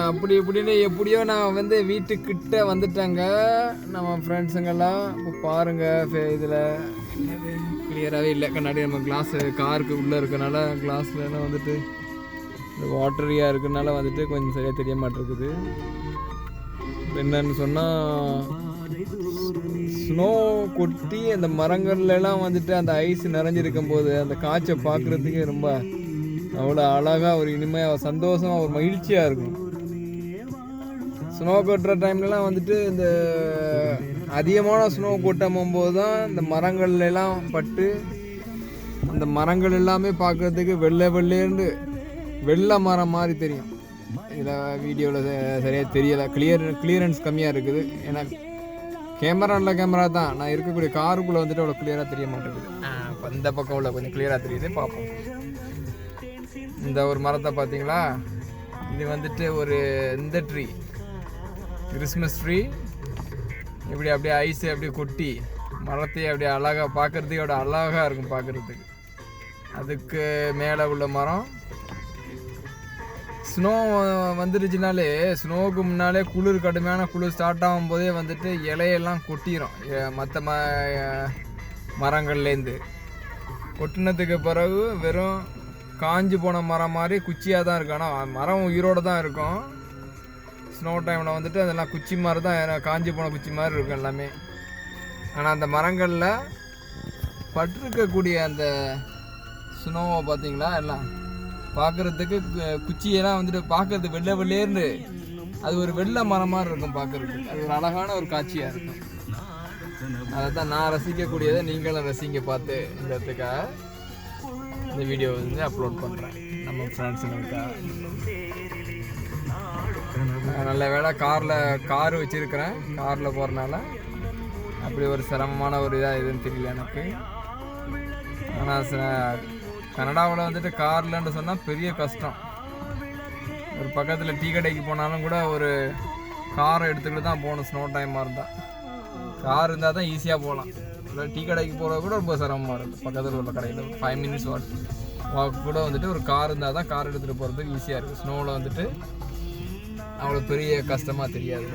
அப்படி இப்படின்னு எப்படியோ நான் வந்து வீட்டுக்கிட்ட வந்துட்டேங்க நம்ம ஃப்ரெண்ட்ஸுங்கெல்லாம். இப்போ பாருங்கள் இதில் என்னது கிளியராகவே இல்லை கண்ணாடி. நம்ம கிளாஸு காருக்கு உள்ளே இருக்கனால கிளாஸ்லாம் வந்துட்டு இந்த வாட்டரியாக இருக்கனால வந்துட்டு கொஞ்சம் சரியாக தெரிய மாட்டேருக்குது. என்னன்னு சொன்னால் ஸ்னோ கொட்டி அந்த மரங்கள்லாம் வந்துட்டு அந்த ஐஸ் நிறைஞ்சிருக்கும் போது அந்த காய்ச்சை பார்க்குறதுக்கே ரொம்ப அவ்வளோ அழகாக ஒரு இனிமையாக சந்தோஷமாக ஒரு மகிழ்ச்சியாக இருக்கும். ஸ்னோ கொட்டுற டைம்லலாம் வந்துட்டு இந்த அதிகமான ஸ்னோ கொட்டும் போது தான் இந்த மரங்கள்லாம் பட்டு அந்த மரங்கள் எல்லாமே பார்க்குறதுக்கு வெள்ளேன்னு வெள்ளை மரம் மாதிரி தெரியும். இதில் வீடியோவில் சரியாக தெரியலை, கிளியரன்ஸ் கம்மியாக இருக்குது. ஏன்னா கேமரா தான், நான் இருக்கக்கூடிய காருக்குள்ளே வந்துட்டு அவ்வளோ கிளியராக தெரிய மாட்டேங்குது. இப்போ இந்த பக்கம் உள்ள கொஞ்சம் கிளியராக தெரியுது, பார்ப்போம். இந்த ஒரு மரத்தை பார்த்தீங்களா, இது வந்துட்டு ஒரு இந்த ட்ரீ, கிறிஸ்மஸ் ட்ரீ. இப்படி அப்படியே ஐஸு அப்படியே கொட்டி மரத்தையே அப்படியே அழகாக பார்க்குறதுக்கு அவ்வளோ அழகாக இருக்கும் பார்க்குறதுக்கு. அதுக்கு மேலே உள்ள மரம் ஸ்னோ வந்துருச்சுனாலே, ஸ்னோவுக்கு முன்னாலே குளிர், கடுமையான குளிர் ஸ்டார்ட் ஆகும்போதே வந்துட்டு இலையெல்லாம் கொட்டிடும் மற்ற மரங்கள்லேருந்து. கொட்டினதுக்கு பிறகு வெறும் காஞ்சி போன மரம் மாதிரி குச்சியாக தான் இருக்கும். ஆனால் மரம் உயிரோடு தான் இருக்கும். ஸ்னோ டைமில் வந்துட்டு அதெல்லாம் குச்சி மாதிரி தான், காஞ்சி போன குச்சி மாதிரி இருக்கும் எல்லாமே. ஆனால் அந்த மரங்களில் பட்டிருக்கக்கூடிய அந்த ஸ்னோவை பார்த்தீங்களா, எல்லாம் பார்க்குறதுக்கு குச்சியெல்லாம் வந்துட்டு பார்க்குறது வெள்ளை வெள்ளேர்னு அது ஒரு வெள்ளை மரம் மாதிரி இருக்கும் பார்க்குறதுக்கு. அது ஒரு அழகான ஒரு காட்சியாக இருக்கும். அதை தான் நான் ரசிக்கக்கூடியதை நீங்களும் ரசிங்க பார்த்து இந்த இடத்துக்காக இந்த வீடியோ வந்து அப்லோட் பண்ணுறேன் நம்ம ஃப்ரெண்ட்ஸுங்களுக்காக. நல்ல வேளை கார் வச்சுருக்கிறேன், காரில் போகிறனால அப்படி ஒரு சிரமமான ஒரு இதாக எதுன்னு தெரியல எனக்கு. ஆனால் கனடாவில் வந்துட்டு கார்லன்னு சொன்னால் பெரிய கஷ்டம். ஒரு பக்கத்தில் டீ கடைக்கு போனாலும் கூட ஒரு காரை எடுத்துக்கிட்டு தான் போகணும். ஸ்னோ டைமாக இருந்தால் கார் இருந்தால் தான் ஈஸியாக போகலாம். இல்லை டீ கடைக்கு போகிறது கூட ரொம்ப சிரமமாக இருக்குது. பக்கத்தில் உள்ள கடையில் 5 minutes வாக் கூட வந்துட்டு ஒரு கார் இருந்தால் தான் கார் எடுத்துகிட்டு போகிறதுக்கு ஈஸியாக இருக்குது. ஸ்னோவில் வந்துட்டு அவ்வளோ பெரிய கஷ்டமாக தெரியாது.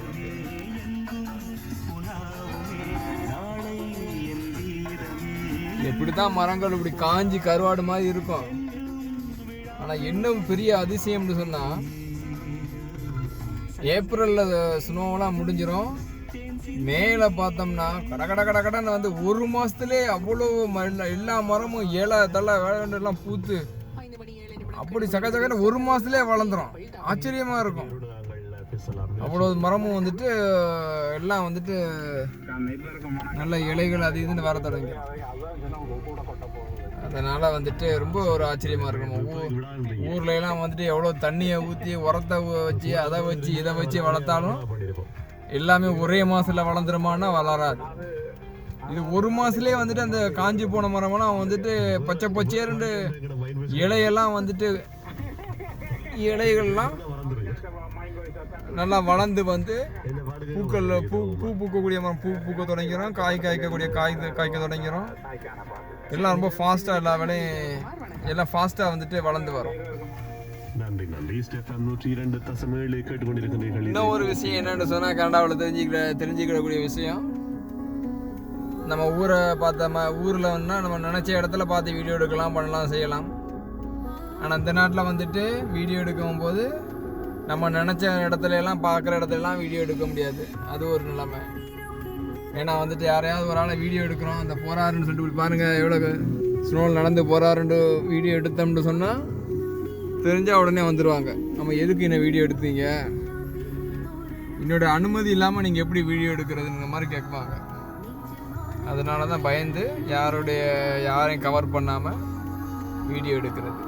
இப்படி தான் மரங்கள் இப்படி காஞ்சி கருவாடு மாதிரி இருக்கும். ஆனால் இன்னும் பெரிய அதிசயம்னு சொன்னால், ஏப்ரலில் ஸ்னோவெல்லாம் முடிஞ்சிடும். மேலே பார்த்தோம்னா கடன்னு வந்து ஒரு மாதத்துலேயே அவ்வளோ எல்லா மரமும் இலை தலை வேலைலாம் பூத்து அப்படி சகன்னு ஒரு மாதத்துலேயே வளர்ந்துடும். ஆச்சரியமாக இருக்கும். அவ்வளோ மரமும் வந்துட்டு எல்லாம் வந்துட்டு நல்ல இலைகள் அது இதுன்னு வர தொடங்கி. அதனால் வந்துட்டு ரொம்ப ஒரு ஆச்சரியமாக இருக்கும். ஊரில் எல்லாம் வந்துட்டு எவ்வளோ தண்ணியை ஊற்றி உரத்தை வச்சு அதை வச்சு இதை வச்சு வளர்த்தாலும் எல்லாமே ஒரே மாதத்தில் வளர்ந்துருமானா வளராது. இது ஒரு மாதத்துலேயே வந்துட்டு அந்த காஞ்சி போன மரமெல்லாம் வந்துட்டு பச்சை பச்சையேன்னு இலையெல்லாம் வந்துட்டு இலைகள்லாம் நல்லா வளர்ந்து வந்து பூக்களில் பூ பூக்கக்கூடிய மரம் பூக்க தொடங்கிறோம். காய்க்கக்கூடிய காய்க்க தொடங்கிறோம். எல்லாம் ரொம்ப ஃபாஸ்ட்டாக எல்லா வேலையும் எல்லாம் ஃபாஸ்ட்டாக வந்துட்டு வளர்ந்து வரும். இன்னும் ஒரு விஷயம் என்னென்னு சொன்னால், கனடாவில் தெரிஞ்சுக்கிடக்கூடிய விஷயம், நம்ம ஊரை பார்த்த ஊரில் வந்து நம்ம நினச்ச இடத்துல பார்த்து வீடியோ எடுக்கலாம், பண்ணலாம், செய்யலாம். ஆனால் இந்த நாட்டில் வந்துட்டு வீடியோ எடுக்கும் போது நம்ம நினச்ச இடத்துல எல்லாம் பார்க்குற இடத்துலலாம் வீடியோ எடுக்க முடியாது. அது ஒரு நிலைமை. ஏன்னா வந்துட்டு யாரையாவது ஒரு ஆளை வீடியோ எடுக்கிறோம், அந்த போகிறாருன்னு சொல்லிட்டு பாருங்கள் எவ்வளோ ஸ்னோவில் நடந்து போகிறாருன்ட்டு வீடியோ எடுத்தோம்னு சொன்னால் தெரிஞ்சால் உடனே வந்துடுவாங்க. நம்ம எதுக்கு என்ன வீடியோ எடுத்தீங்க, என்னோட அனுமதி இல்லாமல் நீங்கள் எப்படி வீடியோ எடுக்கிறதுங்கிற மாதிரி கேட்பாங்க. அதனால தான் பயந்து யாரையும் கவர் பண்ணாமல் வீடியோ எடுக்கிறது.